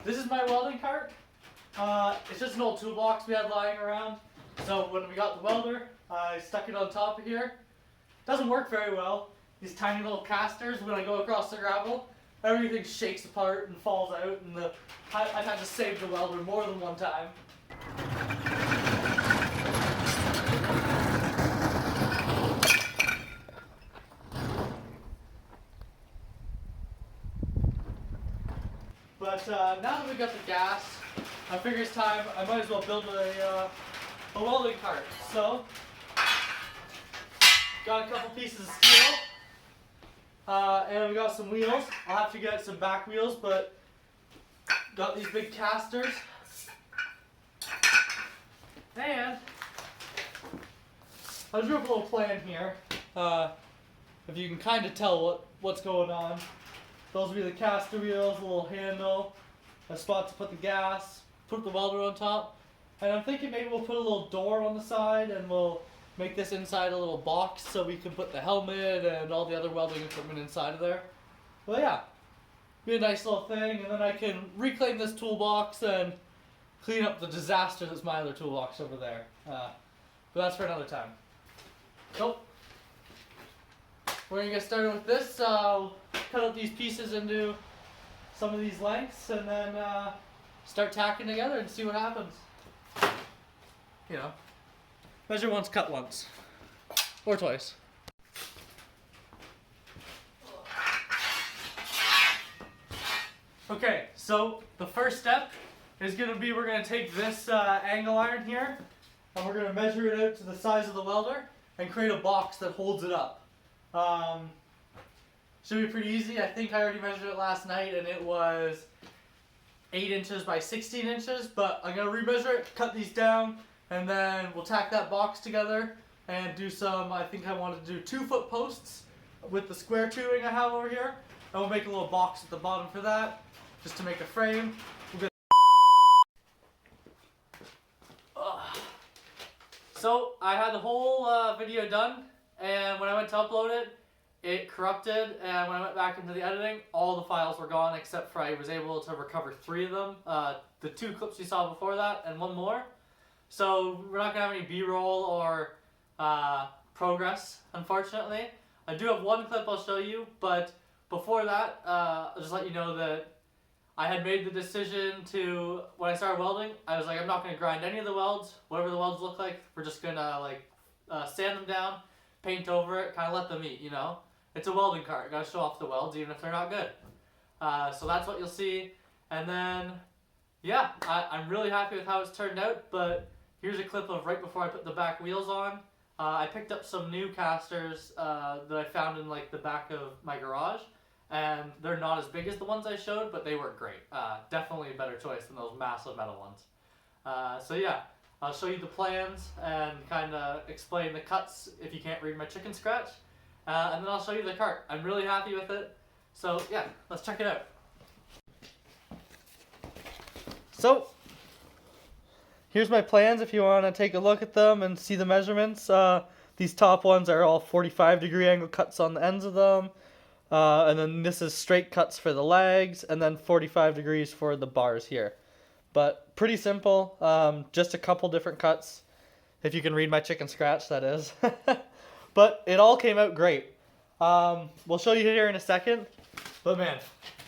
This is my welding cart. It's just an old toolbox we had lying around. So when we got the welder, I stuck it on top of here. Doesn't work very well. These tiny little casters, when I go across the gravel, everything shakes apart and falls out, and I've had to save the welder more than one time. But now that we've got the gas, I figure it's time, I might as well build a welding cart. So, got a couple pieces of steel, and we got some wheels. I'll have to get some back wheels, but got these big casters. And I drew up a little plan here. If you can kind of tell what's going on. Those will be the caster wheels, a little handle, a spot to put the gas, put the welder on top. And I'm thinking maybe we'll put a little door on the side and we'll make this inside a little box so we can put the helmet and all the other welding equipment inside of there. Well, yeah, be a nice little thing, and then I can reclaim this toolbox and clean up the disaster that's my other toolbox over there. But that's for another time. So, we're going to get started with this. Cut up these pieces into some of these lengths and then start tacking together and see what happens. You know, measure once, cut once. Or twice. Okay, so the first step is going to be we're going to take this angle iron here and we're going to measure it out to the size of the welder and create a box that holds it up. Should be pretty easy. I think I already measured it last night and it was 8 inches by 16 inches, but I'm going to remeasure it, cut these down, and then we'll tack that box together and do some, I think I wanted to do 2-foot posts with the square tubing I have over here. And we'll make a little box at the bottom for that, just to make a frame. We'll get So I had the whole video done, and when I went to upload it, it corrupted, and when I went back into the editing, all the files were gone except for I was able to recover 3 of them. The 2 clips you saw before that, and 1 more. So we're not going to have any B-roll or progress, unfortunately. I do have 1 clip I'll show you, but before that, I'll just let you know that I had made the decision to, when I started welding, I was like, I'm not going to grind any of the welds. Whatever the welds look like, we're just going to sand them down, paint over it, kind of let them eat, you know? It's a welding cart. Got to show off the welds, even if they're not good. So that's what you'll see. And then, yeah, I'm really happy with how it's turned out, but here's a clip of right before I put the back wheels on. I picked up some new casters that I found in like the back of my garage, and they're not as big as the ones I showed, but they work great. Definitely a better choice than those massive metal ones. So yeah, I'll show you the plans and kind of explain the cuts if you can't read my chicken scratch. And then I'll show you the cart. I'm really happy with it. So yeah, let's check it out. So, here's my plans if you want to take a look at them and see the measurements. These top ones are all 45-degree angle cuts on the ends of them. And then this is straight cuts for the legs, and then 45 degrees for the bars here. But pretty simple, just a couple different cuts. If you can read my chicken scratch, that is. But it all came out great. We'll show you here in a second. But man,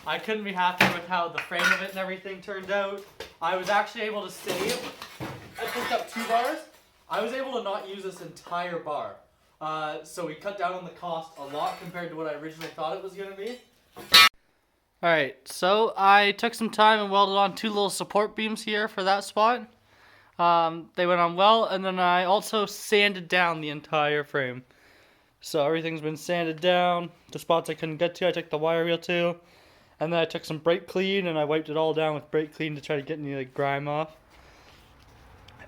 I couldn't be happier with how the frame of it and everything turned out. I was actually able to save. I picked up 2 bars. I was able to not use this entire bar. So we cut down on the cost a lot compared to what I originally thought it was going to be. Alright, so I took some time and welded on 2 little support beams here for that spot. They went on well, and then I also sanded down the entire frame. So everything's been sanded down. The spots I couldn't get to, I took the wire wheel to. And then I took some brake clean and I wiped it all down with brake clean to try to get any like grime off.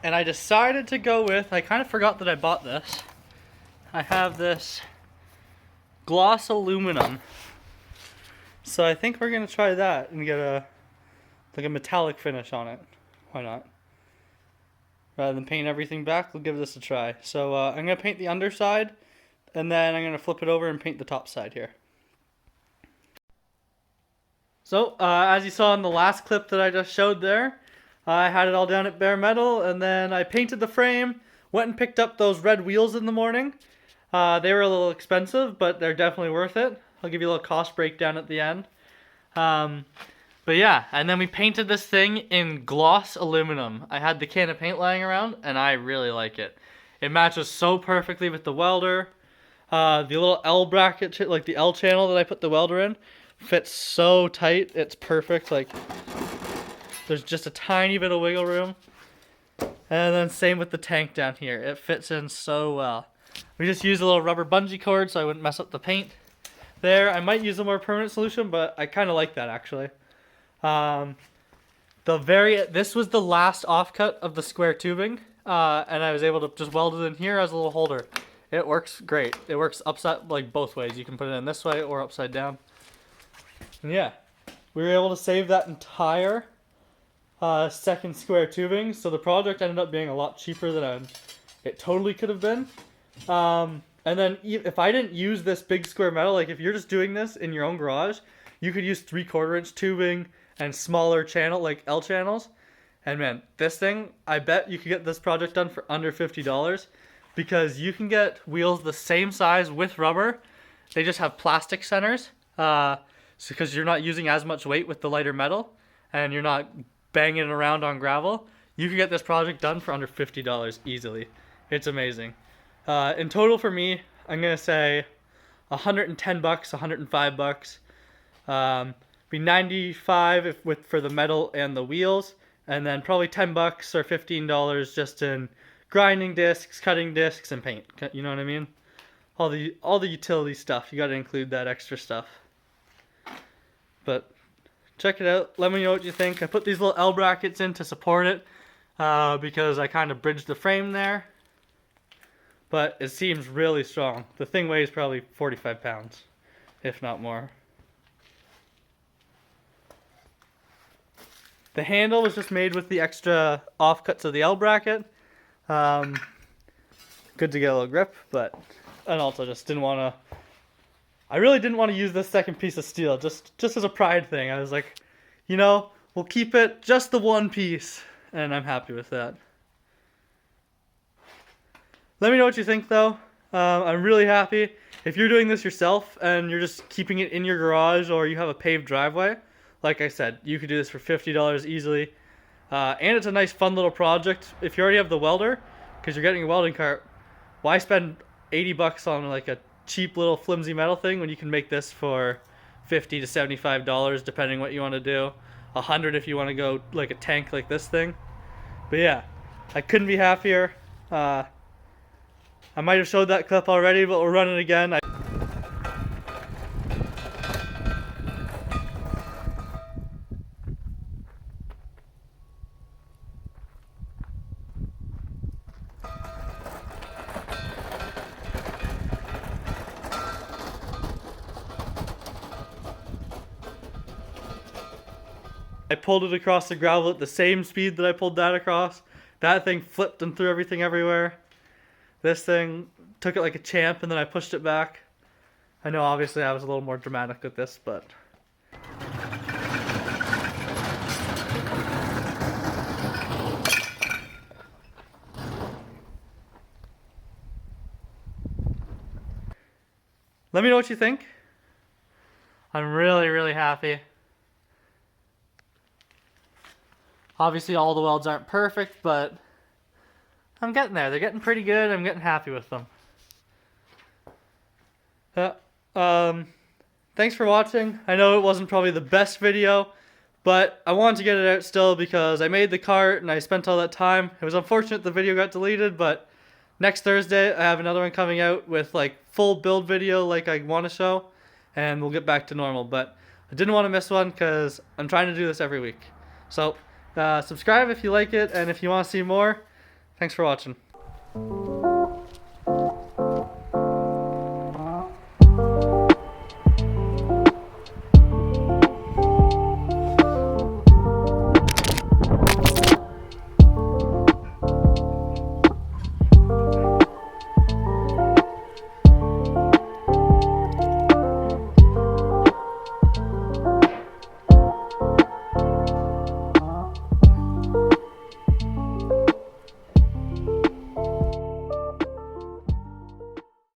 And I decided to go with, I kind of forgot that I bought this. I have this gloss aluminum. So I think we're going to try that and get a metallic finish on it. Why not? Rather than paint everything back, we'll give this a try. So I'm going to paint the underside, and then I'm going to flip it over and paint the top side here. So, as you saw in the last clip that I just showed there, I had it all down at bare metal, and then I painted the frame, went and picked up those red wheels in the morning. They were a little expensive, but they're definitely worth it. I'll give you a little cost breakdown at the end. But yeah, and then we painted this thing in gloss aluminum. I had the can of paint lying around, and I really like it. It matches so perfectly with the welder. The little L bracket, like the L channel that I put the welder in, fits so tight. It's perfect. Like, there's just a tiny bit of wiggle room. And then same with the tank down here. It fits in so well. We just used a little rubber bungee cord so I wouldn't mess up the paint there. I might use a more permanent solution, but I kind of like that actually. This was the last offcut of the square tubing, and I was able to just weld it in here as a little holder. It works great. It works upside, like both ways. You can put it in this way or upside down. And yeah, we were able to save that entire second square tubing, so the project ended up being a lot cheaper than it totally could have been. And then if I didn't use this big square metal, like if you're just doing this in your own garage, you could use 3/4 inch tubing and smaller channel, like L channels. And man, this thing, I bet you could get this project done for under $50 because you can get wheels the same size with rubber. They just have plastic centers, because you're not using as much weight with the lighter metal and you're not banging it around on gravel. You can get this project done for under $50 easily. It's amazing. In total for me, I'm gonna say $110, $105. Be 95 for the metal and the wheels, and then probably $10 or $15 just in grinding discs, cutting discs, and paint. You know what I mean? All the utility stuff. You got to include that extra stuff. But check it out. Let me know what you think. I put these little L brackets in to support it because I kind of bridged the frame there. But it seems really strong. The thing weighs probably 45 pounds, if not more. The handle was just made with the extra offcuts of the L bracket. Good to get a little grip, and also just didn't want to. I really didn't want to use this second piece of steel, just as a pride thing. I was like, you know, we'll keep it just the one piece, and I'm happy with that. Let me know what you think, though. I'm really happy. If you're doing this yourself and you're just keeping it in your garage or you have a paved driveway, like I said, you could do this for $50 easily. And it's a nice, fun little project. If you already have the welder, because you're getting a welding cart, why spend $80 on like a cheap little flimsy metal thing when you can make this for $50 to $75, depending what you want to do. $100 if you want to go like a tank like this thing. But yeah, I couldn't be happier. I might have showed that clip already, but we'll run it again. I pulled it across the gravel at the same speed that I pulled that across. That thing flipped and threw everything everywhere. This thing took it like a champ, and then I pushed it back. I know obviously I was a little more dramatic with this, but... Let me know what you think. I'm really, really happy. Obviously all the welds aren't perfect, but I'm getting there. They're getting pretty good. I'm getting happy with them. Thanks for watching. I know it wasn't probably the best video, but I wanted to get it out still because I made the cart and I spent all that time. It was unfortunate the video got deleted, but next Thursday I have another one coming out with like full build video like I want to show, and we'll get back to normal. But I didn't want to miss one because I'm trying to do this every week. So subscribe if you like it, and if you want to see more, thanks for watching.